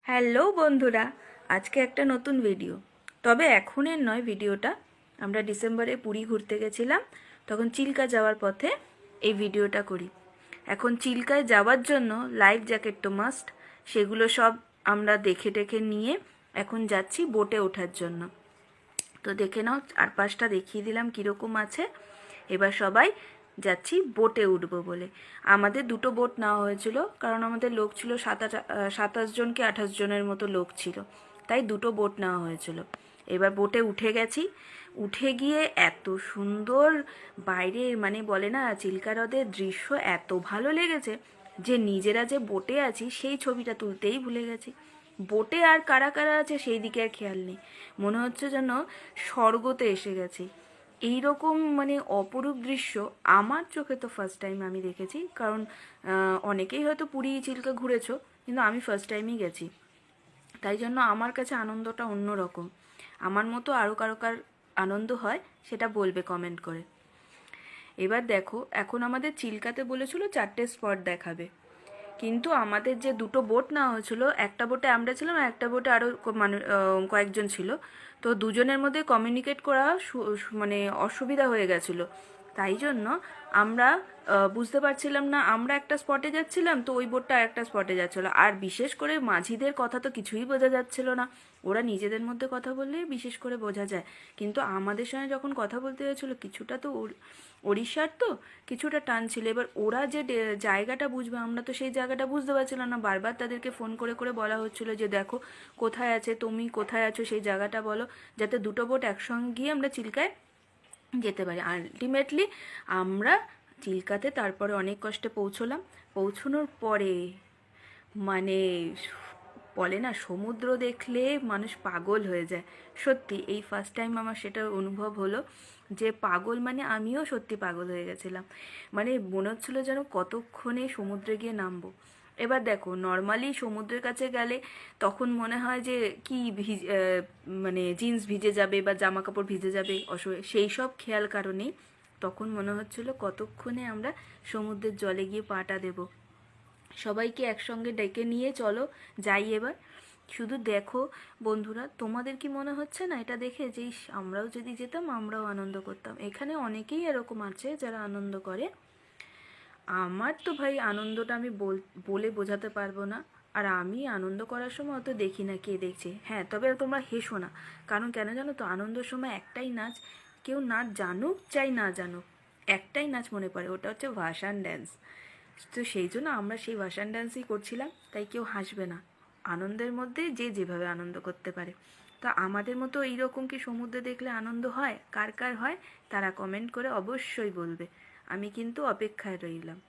Hello বন্ধুরা, আজকে একটা নতুন ভিডিও। তবে এখনের নয় ভিডিওটা, আমরা ডিসেম্বরে পুরী ঘুরতে গেছিলাম, তখন চিল্কা যাওয়ার পথে এই ভিডিওটা করি। এখন চিল্কায় যাওয়ার জন্য লাইফ জ্যাকেট তো মাস্ট, সেগুলো সব আমরা দেখে টেখে নিয়ে এখন যাচ্ছি বোটে ওঠার জন্য। তো দেখে নাও, চারপাশটা দেখিয়ে দিলাম কীরকম আছে। এবার সবাই যাচ্ছি বোটে উঠবো বলে। আমাদের দুটো বোট নেওয়া হয়েছিল, কারণ আমাদের লোক ছিল 27 জন কি 28 জনের মতো লোক ছিল, তাই দুটো বোট নেওয়া হয়েছিল। এবার বোটে উঠে গেছি। উঠে গিয়ে এত সুন্দর বাইরে, মানে বলে না, চিল্কা হ্রদের দৃশ্য এত ভালো লেগেছে যে নিজেরা যে বোটে আছি সেই ছবিটা তুলতেই ভুলে গেছি। বোটে আর কারা কারা আছে সেই দিকে আর খেয়াল নেই। মনে হচ্ছে যেন স্বর্গতে এসে গেছি। এইরকম মানে অপরূপ দৃশ্য আমার চোখে তো ফার্স্ট টাইম আমি দেখেছি। কারণ অনেকেই হয়তো পুরী চিল্কা ঘুরেছো, কিন্তু আমি ফার্স্ট টাইমই গেছি। তাই জন্য আমার কাছে আনন্দটা অন্যরকম। আমার মতো আরও কারো কার আনন্দ হয় সেটা বলবে কমেন্ট করে। এবার দেখো, এখন আমাদের চিল্কাতে বলেছিল 4টে স্পট দেখাবে, কিন্তু আমাদের যে দুটো বোট নেওয়া হয়েছিল, একটা বোটে আমরা ছিলাম আর একটা বোটে আরও কয়েকজন ছিল। তো দুজনের মধ্যে কমিউনিকেট করা মানে অসুবিধা হয়ে গেছিলো। তাই জন্য আমরা বুঝতে পারছিলাম না, আমরা একটা স্পটে যাচ্ছিলাম তো ওই বোটটা আর একটা স্পটে যাচ্ছিলো। আর বিশেষ করে মাঝিদের কথা তো কিছুই বোঝা যাচ্ছিল না। ওরা নিজেদের মধ্যে কথা বললে বিশেষ করে বোঝা যায়, কিন্তু আমাদের সঙ্গে যখন কথা বলতে হয়েছিলো, কিছুটা তো ওড়িশার তো কিছুটা টান ছিল। এবার ওরা যে জায়গাটা বুঝবে, আমরা তো সেই জায়গাটা বুঝতে পারছিলাম না। বারবার তাদেরকে ফোন করে করে বলা হচ্ছিল যে দেখো কোথায় আছে, তুমি কোথায় আছো, সেই জায়গাটা বলো, যাতে দুটো বোট একসঙ্গে গিয়ে আমরা চিল্কায় যেতে পারি। আলটিমেটলি আমরা চিল্কাতে তারপরে অনেক কষ্টে পৌঁছলাম। পৌঁছানোর পরে মানে বলে না, সমুদ্র দেখলে মানুষ পাগল হয়ে যায়। সত্যি এই ফার্স্ট টাইম আমার সেটা অনুভব হলো যে পাগল, মানে আমিও সত্যি পাগল হয়ে গেছিলাম। মানে মনে হচ্ছিলো যেন কতক্ষণে সমুদ্রে গিয়ে নামবো। এবার দেখো, নর্মালি সমুদ্রের কাছে গেলে তখন মনে হয় যে কি মানে জিন্স ভিজে যাবে বা জামা কাপড় ভিজে যাবে, সেই সব খেয়াল কারণেই তখন মনে হচ্ছিল কতক্ষণে আমরা সমুদ্রের জলে গিয়ে পাটা দেবো। সবাইকে একসঙ্গে ডেকে নিয়ে চলো যাই এবার। শুধু দেখো বন্ধুরা, তোমাদের কি মনে হচ্ছে না এটা দেখে যে আমরাও যদি যেতাম আমরাও আনন্দ করতাম? এখানে অনেকেই এরকম আছে যারা আনন্দ করে। আমার তো ভাই আনন্দটা আমি বলে বোঝাতে পারবো না। আর আমি আনন্দ করার সময় অত দেখি না কে দেখছে। হ্যাঁ, তবে তোমরা হেসো না, কারণ কেন জানো তো, আনন্দের সময় একটাই নাচ, কেউ নাচ জানুক চাই না জানুক, একটাই নাচ মনে পড়ে, ওটা হচ্ছে ভাসান ড্যান্স। তো সেই জন্য আমরা সেই ভাসান ড্যান্সই করছিলাম, তাই কেউ হাসবে না। আনন্দের মধ্যে যে যেভাবে আনন্দ করতে পারে। তো আমাদের মতো এইরকম কি সমুদ্রে দেখলে আনন্দ হয়? কার কার হয় তারা কমেন্ট করে অবশ্যই বলবে। আমি কিন্তু অপেক্ষায় রইলাম।